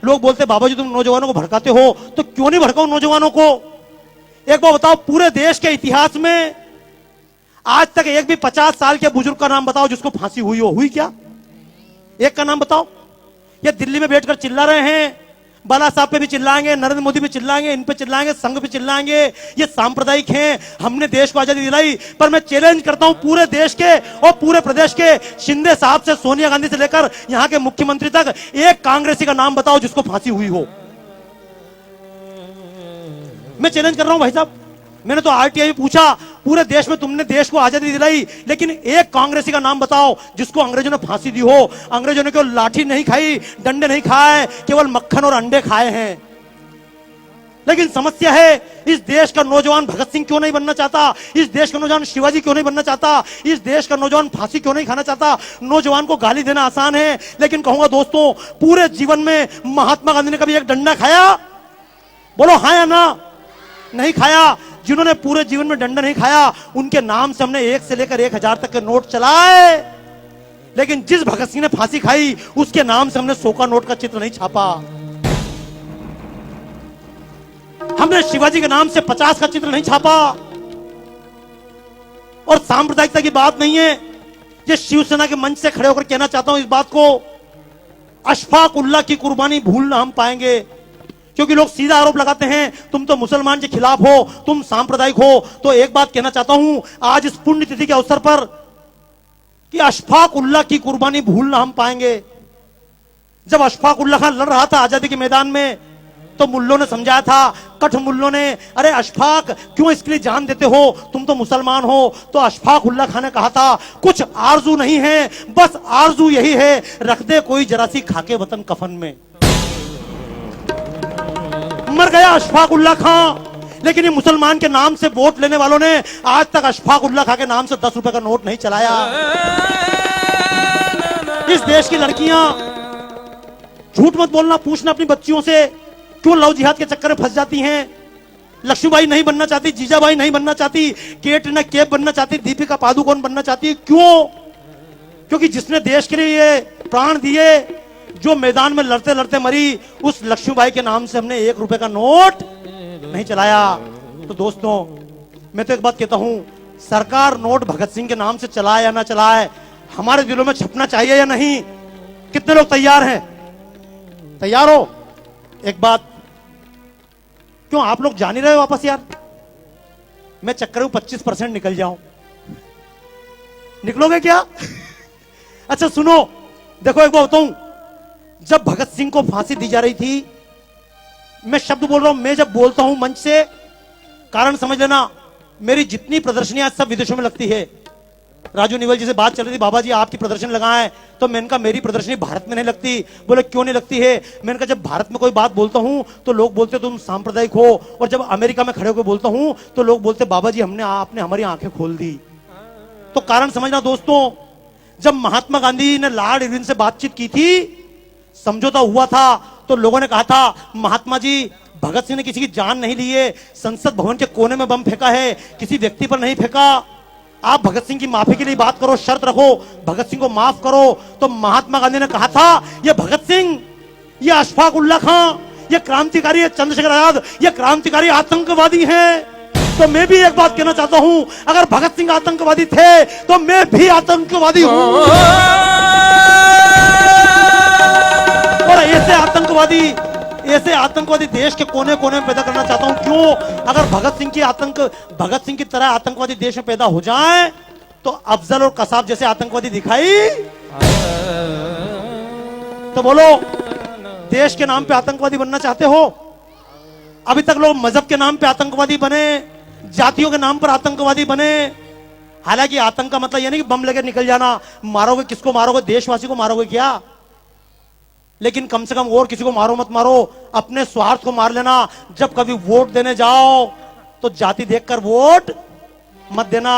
लोग बोलते बाबा जी तुम नौजवानों को भड़काते हो, तो क्यों नहीं भड़काओ नौजवानों को? एक बार बताओ, पूरे देश के इतिहास में आज तक एक भी 50 साल के बुजुर्ग का नाम बताओ जिसको फांसी हुई हो? हुई क्या? एक का नाम बताओ। ये दिल्ली में बैठकर चिल्ला रहे हैं, बाला साहब पे भी चिल्लाएंगे, नरेंद्र मोदी पे चिल्लाएंगे, इन पे चिल्लाएंगे, संघ पे चिल्लाएंगे, ये सांप्रदायिक हैं, हमने देश को आजादी दिलाई। पर मैं चैलेंज करता हूं पूरे देश के और पूरे प्रदेश के, शिंदे साहब से सोनिया गांधी से लेकर यहां के मुख्यमंत्री तक, एक कांग्रेसी का नाम बताओ जिसको फांसी हुई हो। मैं चैलेंज कर रहा हूं भाई साहब। मैंने तो आरटीआई में पूछा, पूरे देश में तुमने देश को आजादी दिलाई, लेकिन एक कांग्रेसी का नाम बताओ जिसको अंग्रेजों ने फांसी दी हो। अंग्रेजों ने केवल लाठी नहीं खाई, डंडे नहीं खाए, केवल मक्खन और अंडे खाए हैं। लेकिन समस्या है, इस देश का नौजवान भगत सिंह क्यों नहीं बनना चाहता? इस देश का नौजवान शिवाजी क्यों नहीं बनना चाहता? इस देश का नौजवान फांसी क्यों नहीं खाना चाहता? नौजवान को गाली देना आसान है, लेकिन कहूंगा दोस्तों, पूरे जीवन में महात्मा गांधी ने कभी एक डंडा खाया? बोलो हाँ या ना? नहीं खाया। जिन्होंने पूरे जीवन में डंडा नहीं खाया, उनके नाम से हमने 1 से लेकर 1000 तक के नोट चलाए, लेकिन जिस भगत सिंह ने फांसी खाई उसके नाम से हमने 100 का नोट का चित्र नहीं छापा। हमने शिवाजी के नाम से 50 का चित्र नहीं छापा। और सांप्रदायिकता की बात नहीं है, ये शिवसेना के मंच से खड़े होकर कहना चाहता हूं इस बात को, अशफाक उल्लाह की कुर्बानी भूल ना हम पाएंगे। क्योंकि लोग सीधा आरोप लगाते हैं तुम तो मुसलमान के खिलाफ हो, तुम सांप्रदायिक हो। तो एक बात कहना चाहता हूं आज इस पुण्य तिथि के अवसर पर कि अशफाक उल्लाह की कुर्बानी भूल ना हम पाएंगे। जब अशफाक उल्लाह खान लड़ रहा था आजादी के मैदान में, तो मुल्लों ने समझाया था, कठ मुल्लों ने, अरे अशफाक क्यों इसके लिए जान देते हो, तुम तो मुसलमान हो। तो अशफाक उल्लाह खान ने कहा था, कुछ आरजू नहीं है, बस आरजू यही है, रख दे कोई जरा सी खाके वतन कफन में। मर गया अशफाक उल्लाह खां। लेकिन ये मुसलमान के नाम से वोट लेने वालों ने आज तक अशफाक उल्लाह खां के नाम से 10 रुपए का नोट नहीं चलाया। इस देश की लड़कियां, झूठ मत बोलना, पूछना अपनी बच्चियों से, क्यों लव जिहाद के चक्कर में फंस जाती हैं? लक्ष्मीबाई नहीं बनना चाहती, जीजाबाई नहीं बनना चाहती, कैटरीना कैफ बनना चाहती, दीपिका पादुकोण बनना चाहती। क्यों? क्योंकि जिसने देश के लिए प्राण दिए, जो मैदान में लड़ते लड़ते मरी, उस लक्ष्मीबाई के नाम से हमने 1 रुपए का नोट नहीं चलाया। तो दोस्तों, मैं तो एक बात कहता हूं, सरकार नोट भगत सिंह के नाम से चलाए या ना चलाए, हमारे दिलों में छपना चाहिए या नहीं? कितने लोग तैयार हैं? तैयार हो? एक बात, क्यों आप लोग जा नहीं रहे वापस यार? मैं चक्कर में 25% निकल जाऊं, निकलोगे क्या? अच्छा सुनो, देखो एक बात बताऊं, जब भगत सिंह को फांसी दी जा रही थी, मैं शब्द बोल रहा हूं, मैं जब बोलता हूं मंच से, कारण समझ लेना, मेरी जितनी प्रदर्शनियां सब विदेशों में लगती है। राजू निवल जी से बात चल रही थी, बाबा जी आपकी प्रदर्शन लगाएं, तो मैंने कहा मेरी प्रदर्शनी भारत में नहीं लगती। बोले क्यों नहीं लगती है? मैंने कहा जब भारत में कोई बात बोलता हूं तो लोग बोलते तुम सांप्रदायिक हो, और जब अमेरिका में खड़े होकर बोलता हूं तो लोग बोलते बाबा जी आपने हमारी आंखें खोल दी। तो कारण समझना दोस्तों, जब महात्मा गांधी ने लॉर्ड इरविन से बातचीत की थी, समझौता हुआ था, तो लोगों ने कहा था महात्मा जी, भगत सिंह ने किसी की जान नहीं ली है, संसद भवन के कोने में बम फेंका है, किसी व्यक्ति पर नहीं फेंका। आप भगत सिंह की माफी के लिए बात करो, शर्त रखो, भगत सिंह को माफ करो। तो महात्मा गांधी ने कहा था, ये भगत सिंह, ये अशफाक उल्लाह खां, ये क्रांतिकारी, ये चंद्रशेखर आजाद, ये क्रांतिकारी आतंकवादी हैं। तो मैं भी एक बात कहना चाहता हूं, अगर भगत सिंह आतंकवादी थे तो मैं भी आतंकवादी हूं। और ऐसे आतंकवादी देश के कोने कोने में पैदा करना चाहता हूं। क्यों? अगर भगत सिंह की तरह आतंकवादी देश में पैदा हो जाएं, तो अफजल और कसाब जैसे आतंकवादी दिखाई, तो बोलो देश के नाम पे आतंकवादी बनना चाहते हो? अभी तक लोग मजहब के नाम पे आतंकवादी बने, जातियों के नाम पर आतंकवादी बने। हालांकि आतंक का मतलब यह नहीं कि बम लेकर निकल जाना, मारोगे किसको मारोगे? देशवासी को मारोगे क्या? लेकिन कम से कम और किसी को मारो मत मारो, अपने स्वार्थ को मार लेना। जब कभी वोट देने जाओ तो जाति देखकर वोट मत देना।